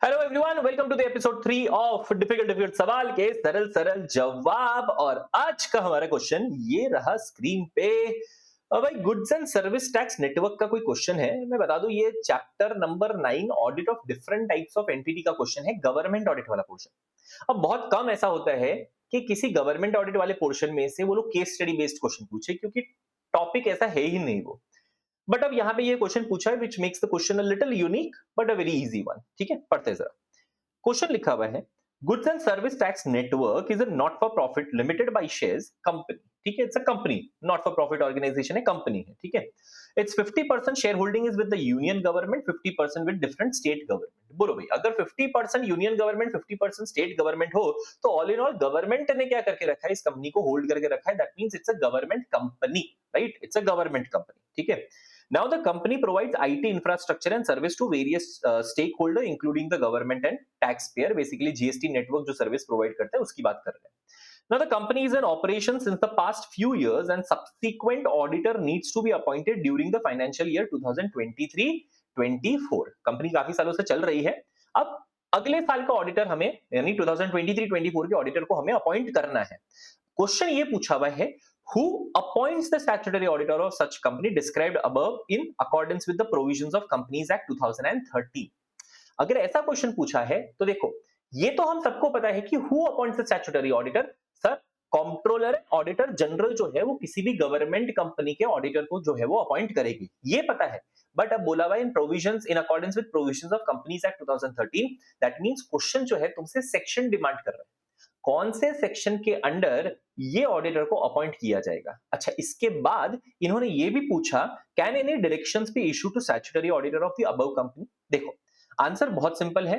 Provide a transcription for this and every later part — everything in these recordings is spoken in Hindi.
Hello everyone, welcome to the episode 3 of difficult सवाल के सरल सरल जवाब। और आज का हमारा क्वेश्चन ये रहा स्क्रीन पे। और भाई, goods and service tax network का कोई क्वेश्चन है। मैं बता दूं, ये chapter number 9 audit of different types of entity का क्वेश्चन है, गवर्नमेंट ऑडिट वाला पोर्शन। अब बहुत कम ऐसा होता है कि किसी गवर्नमेंट ऑडिट वाले पोर्शन में से वो लोग केस स्टडी बेस्ड क्वेश्चन पूछे, क्योंकि टॉपिक ऐसा है ही नहीं वो। बट अब यहाँ पे ये क्वेश्चन पूछा है which makes the question a little unique but a very easy one. ठीक है, पढ़ते हैं जरा। क्वेश्चन लिखा हुआ है, goods and service tax network is a not for profit limited by shares company. ठीक है, it's a company, not for profit organisation है, कंपनी है। ठीक है, it's 50% share holding is with the union government, 50% with different state government. बोलो भाई, अगर 50% यूनियन गवर्नमेंट 50% स्टेट गवर्नमेंट हो तो ऑल इन ऑल गवर्नमेंट ने क्या करके रखा है, इस कंपनी को होल्ड करके रखा है। That means it's a government company, right? It's a government company. ठीक है, now the company provides IT infrastructure and service to various stakeholder including the government and taxpayer, basically GST network जो सर्विस प्रोवाइड करता है उसकी बात कर रहे हैं। Now the company is in operation since the past few years and subsequent auditor needs to be appointed during the financial year 2023-24। Company काफी सालों से चल रही है। अब अगले साल का ऑडिटर हमें, यानी 2023-24 के ऑडिटर को हमें अपॉइंट करना है। क्वेश्चन ये पूछा हुआ है, who appoints the statutory auditor of such company described above in accordance with the provisions of Companies Act 2013। अगर ऐसा क्वेश्चन पूछा है तो देखो, ये तो हम सबको पता है कि who appoints the statutory auditor. Sir, controller auditor general जो है वो किसी भी गवर्नमेंट कंपनी के ऑडिटर को जो है वो अपॉइंट करेगी, ये पता है। बट अब बोला हुआ in provisions, in accordance with provisions of companies act 2013। That means question जो है तुमसे सेक्शन डिमांड कर रहा है, कौन से सेक्शन के अंडर ये ऑडिटर को अपॉइंट किया जाएगा। अच्छा, इसके बाद इन्होंने ये भी पूछा, can any directions be issue to statutory auditor of the above company. देखो, आंसर बहुत सिंपल है।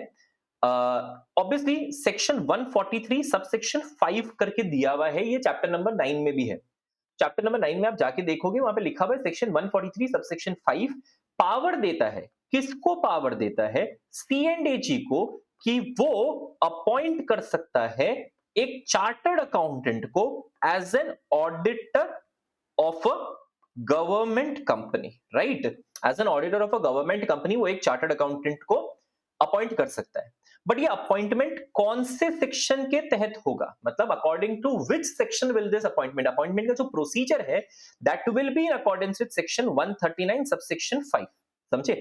ऑब्वियसली सेक्शन 143 सबसेक्शन 5 करके दिया हुआ है, ये चैप्टर नंबर 9 में भी है। चैप्टर नंबर 9 में आप जाके देखोगे, वहां पे लिखा हुआ है सेक्शन 143 सबसेक्शन 5 पावर देता है, किसको पावर देता है? C&AG को, कि वो अपॉइंट कर सकता है एक चार्टर्ड अकाउंटेंट को as an auditor of a government company, right? As an auditor of a government company वो एक चार्टर्ड अकाउंटेंट को अपॉइंट कर सकता है। बट ये अपॉइंटमेंट कौन से सेक्शन के तहत होगा, मतलब according to which section will this appointment, appointment का जो प्रोसीजर है that will be in accordance with section 139 subsection 5। समझे?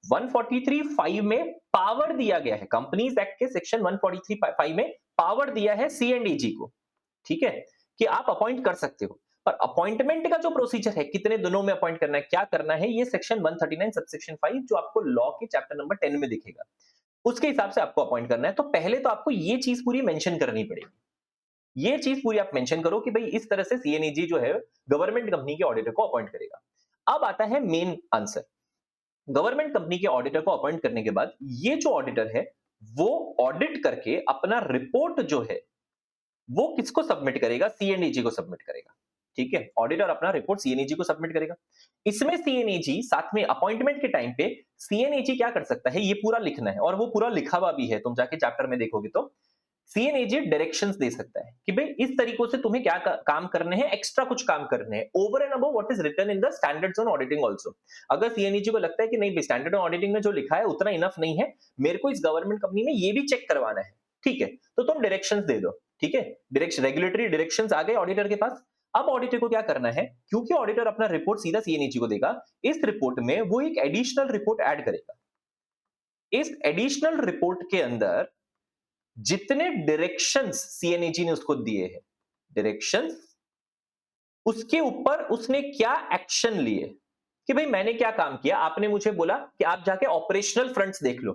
143(5) में पावर दिया गया है, कंपनीज एक्ट के सेक्शन 143(5) में पावर दिया है C&AG को, ठीक है, कि आप अपॉइंट कर सकते हो। पर अपॉइंटमेंट का जो प्रोसीजर है, कितने दिनों में अपॉइंट करना है, क्या करना है, ये सेक्शन 139 सबसेक्शन 5 जो आपको लॉ के चैप्टर नंबर 10 में दिखेगा, उसके हिसाब से आपको अपॉइंट करना है। तो पहले तो आपको ये चीज पूरी मेंशन करनी पड़ेगी। ये चीज पूरी आप मेंशन करो कि भाई इस तरह से C&AG जो है गवर्नमेंट कंपनी के ऑडिटर को अपॉइंट करेगा। अब आता है मेन आंसर। गवर्नमेंट कंपनी के ऑडिटर को अपॉइंट करने के बाद ये जो ऑडिटर है वो ऑडिट करके अपना रिपोर्ट जो है वो किसको सबमिट करेगा? C&AG को सबमिट करेगा। ठीक है, ऑडिटर अपना रिपोर्ट C&AG को सबमिट करेगा। इसमें C&AG साथ में अपॉइंटमेंट के टाइम पे C&AG क्या कर सकता है, ये पूरा लिखना है, और वो पूरा लिखा हुआ भी है, तुम जाके चैप्टर में देखोगे तो C&AG डायरेक्शंस दे सकता है कि भाई इस तरीकों से तुम्हें क्या काम करने हैं, एक्स्ट्रा कुछ काम करने हैं over and above what is written in the standards on auditing also. अगर C&AG को लगता है कि नहीं, स्टैंडर्ड ऑन ऑडिटिंग में जो लिखा है उतना इनफ नहीं है, मेरे को इस गवर्नमेंट कंपनी में ये भी चेक करवाना है, ठीक है, तो तुम डायरेक्शंस दे दो। ठीक है, डायरेक्शन, रेगुलेटरी डायरेक्शंस आ गए ऑडिटर के पास। अब ऑडिटर को क्या करना है, क्योंकि ऑडिटर अपना रिपोर्ट सीधा C&AG को देगा, इस रिपोर्ट में वो एक एडिशनल रिपोर्ट ऐड करेगा। इस एडिशनल रिपोर्ट के अंदर जितने डायरेक्शंस C&AG ने उसको दिए हैं, डायरेक्शंस, उसके ऊपर उसने क्या एक्शन लिए, कि भाई मैंने क्या काम किया, आपने मुझे बोला कि आप जाके ऑपरेशनल फ्रंट्स देख लो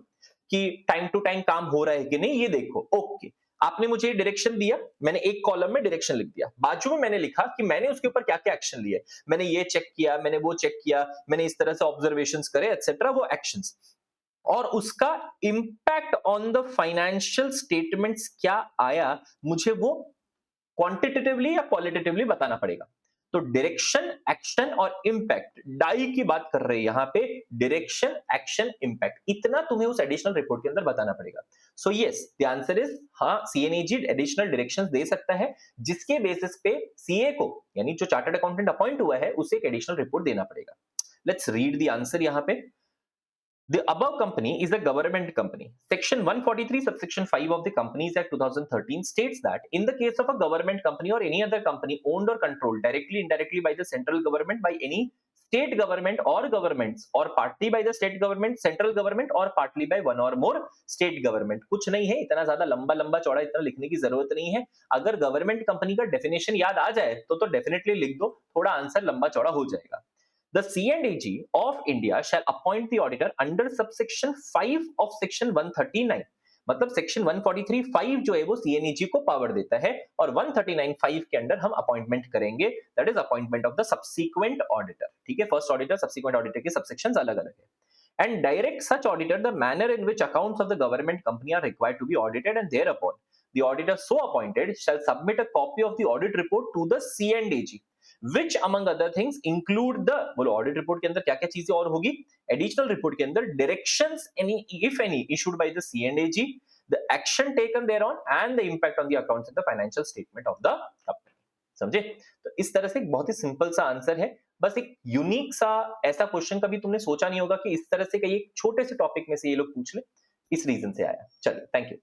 कि टाइम टू टाइम काम हो रहा है कि नहीं, ये देखो। ओके, आपने मुझे डायरेक्शन दिया, मैंने एक कॉलम में डायरेक्शन लिख दिया, बाजू में मैंने लिखा कि मैंने उसके ऊपर क्या क्या एक्शन लिए, मैंने ये चेक किया, मैंने वो चेक किया, मैंने इस तरह से ऑब्जर्वेशंस करे एटसेट्रा, वो एक्शंस, और उसका impact on the financial statements क्या आया, मुझे वो क्वांटिटेटिवली या क्वालिटेटिवली बताना पड़ेगा। तो डायरेक्शन, एक्शन और इंपैक्ट, डाई की बात कर रहे हैं यहां पे, डायरेक्शन, एक्शन, इंपैक्ट, इतना तुम्हें उस एडिशनल रिपोर्ट के अंदर बताना पड़ेगा। So yes, the answer is हाँ, C&AG एडिशनल डायरेक्शंस दे सकता है, जिसके बेसिस पे सीए को, यानी जो चार्टर्ड अकाउंटेंट अपॉइंट हुआ है, उसे एक एडिशनल रिपोर्ट देना पड़ेगा। लेट्स रीड द आंसर यहां पे। The above company is a government company. Section 143 subsection 5 of the Companies Act 2013 states that in the case of a government company or any other company owned or controlled directly indirectly by the central government, by any state government or governments, or partly by the state government, central government, or partly by one or more state government. कुछ नहीं है, इतना ज्यादा लंबा लंबा चौड़ा इतना लिखने की जरूरत नहीं है. अगर गवर्नमेंट कंपनी का डेफिनेशन याद आ जाए तो डेफिनेटली लिख दो, थोड़ा आंसर लंबा चौड़ा हो जाएगा. The C&AG of India shall appoint the auditor under subsection 5 of section 139. मतलब सेक्शन 143(5) जो है वो CNAG को पावर देता है और 139(5) के अंडर हम अपॉइंटमेंट करेंगे, that is appointment of the subsequent auditor. ठीक है, फर्स्ट ऑडिटर सब्सिक्वेंट ऑडिटर के सबसेक्शंस अलग अलग है. And direct such auditor the manner in which accounts of the government company are required to be audited, and thereupon the auditor so appointed shall submit a copy of the audit report to the C&AG, which among other things include the, बोलो ऑडिट रिपोर्ट के अंदर क्या क्या चीजें और होगी, एडिशनल रिपोर्ट के अंदर directions any if any issued by the C&AG, the action taken thereon, and the impact on the accounts and the financial statement of the company. समझे? तो इस तरह से एक बहुत ही सिंपल सा आंसर है. बस एक यूनिक सा ऐसा क्वेश्चन कभी तुमने सोचा नहीं होगा कि इस तरह से कई एक छोटे से टॉपिक में से ये लोग पूछ ले, इस रीजन से आया. चलिए, थैंक यू.